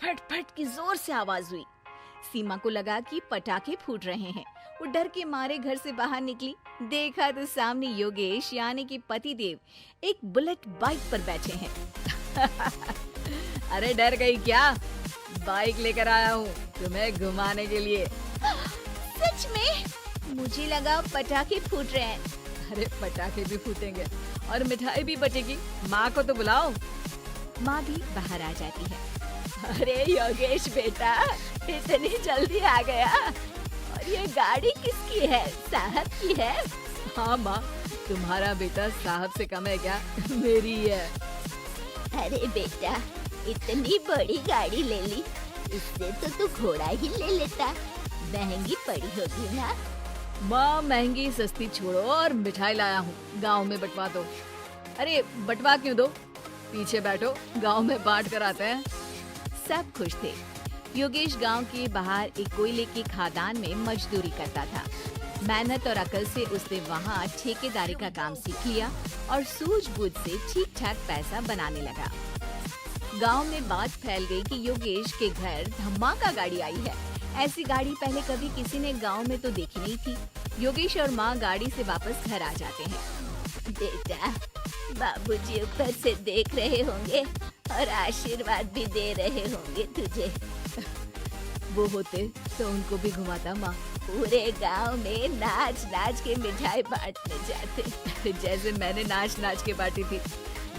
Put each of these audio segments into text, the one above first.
फट फट की जोर से आवाज हुई। सीमा को लगा कि पटाखे फूट रहे हैं। वो डर के मारे घर से बाहर निकली। देखा तो सामने योगेश यानी कि पतिदेव एक बुलेट बाइक पर बैठे हैं। अरे डर गई क्या? बाइक लेकर आया हूँ तुम्हें घुमाने के लिए। सच में? मुझे लगा पटाखे फूट रहे हैं। अरे पटाखे भी फूटेंगे और मिठाई भी बचेगी। माँ को तो बुलाओ। माँ भी बाहर आ जाती है। अरे योगेश बेटा, इतनी जल्दी आ गया। और ये गाड़ी किसकी है? साहब की है? हाँ माँ, तुम्हारा बेटा साहब से कम है क्या? मेरी है। अरे बेटा, इतनी बड़ी गाड़ी ले ली, इससे तो तू घोड़ा ही ले लेता। महंगी पड़ी होगी ना? माँ महंगी सस्ती छोड़ो और मिठाई लाया हूँ, गांव में बंटवा दो। अरे बंटवा क्यों दो? पीछे बैठो, गांव में बांट कर आते हैं। सब खुश थे। योगेश गांव के बाहर एक कोयले की खदान में मजदूरी करता था। मेहनत और अकल से उसने वहाँ ठेकेदारी का काम सीख लिया और सूझबूझ से ठीक ठाक पैसा बनाने लगा। गांव में बात फैल गई कि योगेश के घर धमाका गाड़ी आई है। ऐसी गाड़ी पहले कभी किसी ने गांव में तो देखी नहीं थी। योगेश और माँ गाड़ी से वापस घर आ जाते हैं। बेटा, बाबूजी ऊपर से देख रहे होंगे और आशीर्वाद भी दे रहे होंगे तुझे। वो होते तो उनको भी घुमाता माँ। पूरे गांव में नाच नाच के मिठाई बांटने जाते। जैसे मैंने नाच नाच के बांटी थी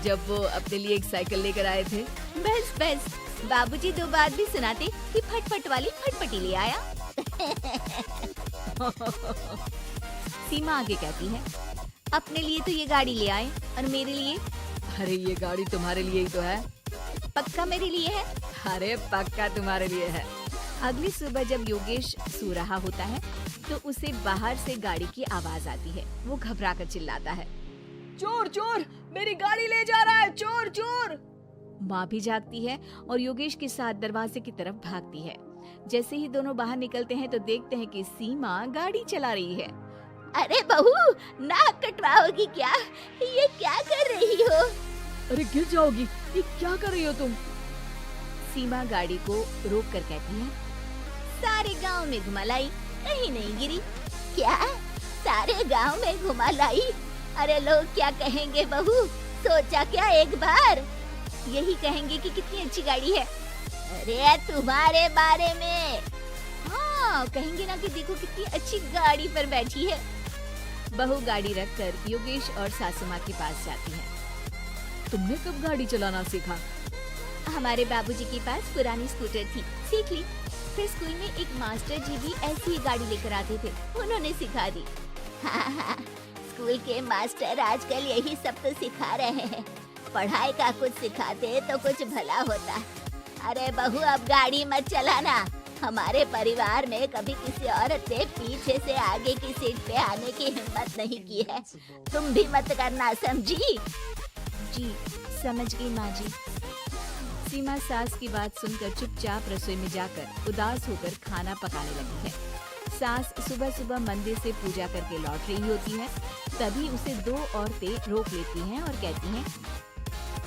जब वो अपने लिए एक साइकिल लेकर आए थे। बस बस, बाबूजी दो बात भी सुनाते कि फटफट वाली फटफटी ले आया। सीमा आगे कहती है, अपने लिए तो ये गाड़ी ले आए और मेरे लिए? अरे ये गाड़ी तुम्हारे लिए ही तो है। पक्का मेरे लिए है? अरे पक्का तुम्हारे लिए है। अगली सुबह जब योगेश सो रहा होता है तो उसे बाहर से गाड़ी की आवाज आती है। वो घबराकर चिल्लाता है, चोर चोर, मेरी गाड़ी ले जा रहा है, चोर चोर। माँ भी जागती है और योगेश के साथ दरवाजे की तरफ भागती है। जैसे ही दोनों बाहर निकलते हैं तो देखते हैं कि सीमा गाड़ी चला रही है। अरे बहू, नाक कटवाओगी क्या? ये क्या कर रही हो? अरे गिर जाओगी, ये क्या कर रही हो तुम? सीमा गाड़ी को रोक कर कहती है, सारे गांव में घुमा लाई, कहीं नहीं गिरी। क्या? सारे गांव में घुमा लाई? अरे लोग क्या कहेंगे बहू? सोचा क्या एक बार? यही कहेंगे कि कितनी अच्छी गाड़ी है। अरे तुम्हारे बारे में। हाँ, कहेंगे ना कि देखो कितनी अच्छी गाड़ी पर बैठी है। बहू गाड़ी रखकर योगेश और सासू माँ के पास जाती है। तुमने कब गाड़ी चलाना सीखा? हमारे बाबूजी के पास पुरानी स्कूटर थी, सीख ली। फिर स्कूल में एक मास्टर जी भी ऐसी ही गाड़ी लेकर आते थे, उन्होंने सिखा दी। हाँ, स्कूल के मास्टर आजकल यही सब तो सिखा रहे हैं। पढ़ाई का कुछ सिखाते तो कुछ भला होता। अरे बहू, अब गाड़ी मत चलाना। हमारे परिवार में कभी किसी औरत ने पीछे से आगे की सीट पे आने की हिम्मत नहीं की है। तुम भी मत करना, समझी? जी समझ गई माँ जी। सीमा सास की बात सुनकर चुपचाप रसोई में जाकर उदास होकर खाना पकाने लगी है। सास सुबह सुबह मंदिर से पूजा करके लौट रही होती है। तभी उसे दो औरतें रोक लेती हैं और कहती हैं,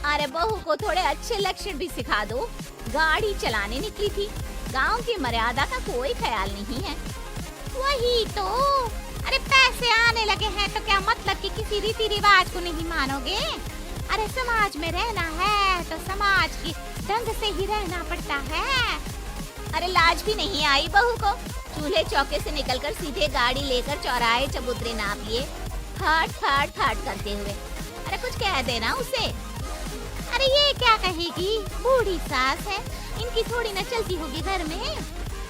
अरे बहू को थोड़े अच्छे लक्षण भी सिखा दो। गाड़ी चलाने निकली थी, गांव की मर्यादा का कोई ख्याल नहीं है। वही तो। अरे पैसे आने लगे हैं तो क्या मतलब कि किसी रीति रिवाज को नहीं मानोगे? अरे समाज में रहना है तो समाज की ढंग से ही रहना पड़ता है। अरे लाज भी नहीं आई बहू को? चूल्हे चौके से निकलकर सीधे गाड़ी लेकर चौराहे चबूतरे नाप लिए, फाट फाट फाट करते हुए। अरे कुछ कह देना उसे। अरे ये क्या कहेगी? बूढ़ी सास है, इनकी थोड़ी ना चलती होगी घर में।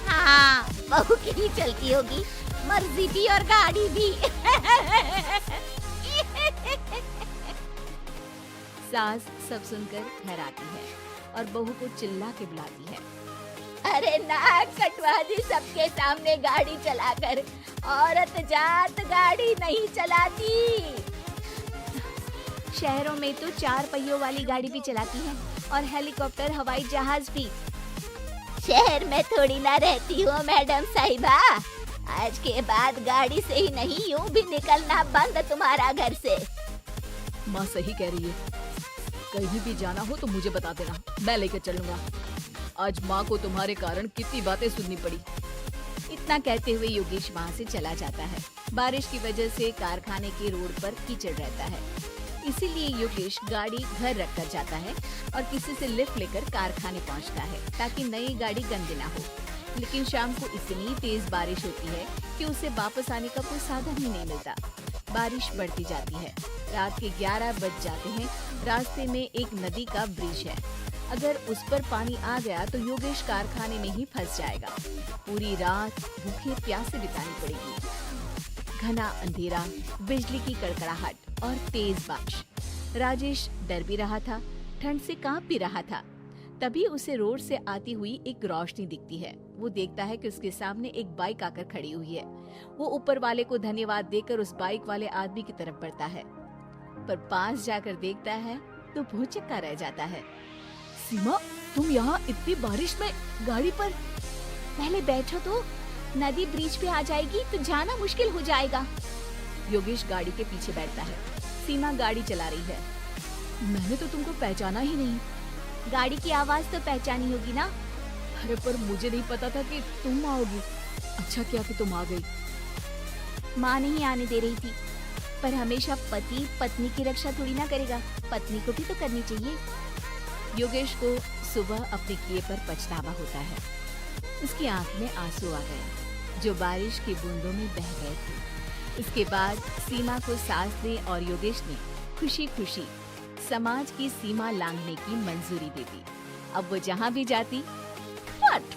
हाँ, बहू की ही चलती होगी, मर्जी भी और गाड़ी भी। सास सब सुनकर घर आती है और बहू को चिल्ला के बुलाती है, अरे नाक कटवा दी सबके सामने गाड़ी चलाकर। औरत जात गाड़ी नहीं चलाती। शहरों में तो 4 पहियों वाली गाड़ी भी चलाती हैं और हेलीकॉप्टर, हवाई जहाज भी। शहर में थोड़ी ना रहती हूँ मैडम साहिबा। आज के बाद गाड़ी से ही नहीं, यूँ भी निकलना बंद तुम्हारा घर से। माँ सही कह रही है, कहीं भी जाना हो तो मुझे बता देना, मैं लेकर चलूंगा। आज माँ को तुम्हारे कारण कितनी बातें सुननी पड़ी। इतना कहते हुए योगेश वहाँ से चला जाता है। बारिश की वजह से कारखाने के रोड पर कीचड़ रहता है, इसीलिए योगेश गाड़ी घर रख कर जाता है और किसी से लिफ्ट लेकर कारखाने पहुँचता है ताकि नई गाड़ी गंदी ना हो। लेकिन शाम को इतनी तेज बारिश होती है कि उसे वापस आने का कोई साधन ही नहीं मिलता। बारिश बढ़ती जाती है, रात के 11 बज जाते हैं। रास्ते में एक नदी का ब्रिज है, अगर उस पर पानी आ गया तो योगेश कारखाने में ही फंस जाएगा। पूरी रात भूखे प्यासे बितानी पड़ेगी। घना अंधेरा, बिजली की कड़कड़ाहट और तेज बारिश। राजेश डर भी रहा था, ठंड से कांप भी रहा था। तभी उसे रोड से आती हुई एक रोशनी दिखती है। वो देखता है कि उसके सामने एक बाइक आकर खड़ी हुई है। वो ऊपर वाले को धन्यवाद देकर उस बाइक वाले आदमी की तरफ बढ़ता है, पर पास जाकर देखता है तो भौचक्का रह जाता है। सीमा, तुम यहाँ इतनी बारिश में गाड़ी पर? पहले बैठो तो, नदी ब्रिज पे आ जाएगी तो जाना मुश्किल हो जाएगा। योगेश गाड़ी के पीछे बैठता है। सीमा गाड़ी चला रही है। मैंने तो तुमको पहचाना ही नहीं। गाड़ी की आवाज तो पहचानी होगी ना? अरे पर मुझे नहीं पता था कि तुम आओगी। अच्छा किया कि तुम आ गई। माँ नहीं आने दे रही थी, पर हमेशा पति पत्नी की रक्षा थोड़ी ना करेगा, पत्नी को भी तो करनी चाहिए। योगेश को सुबह अपने किए पर पछतावा होता है। उसकी आंख में आंसू आ गए जो बारिश की बूंदों में बह गए थे। इसके बाद सीमा को सास ने और योगेश ने खुशी खुशी समाज की सीमा लांघने की मंजूरी दे दी। अब वो जहाँ भी जाती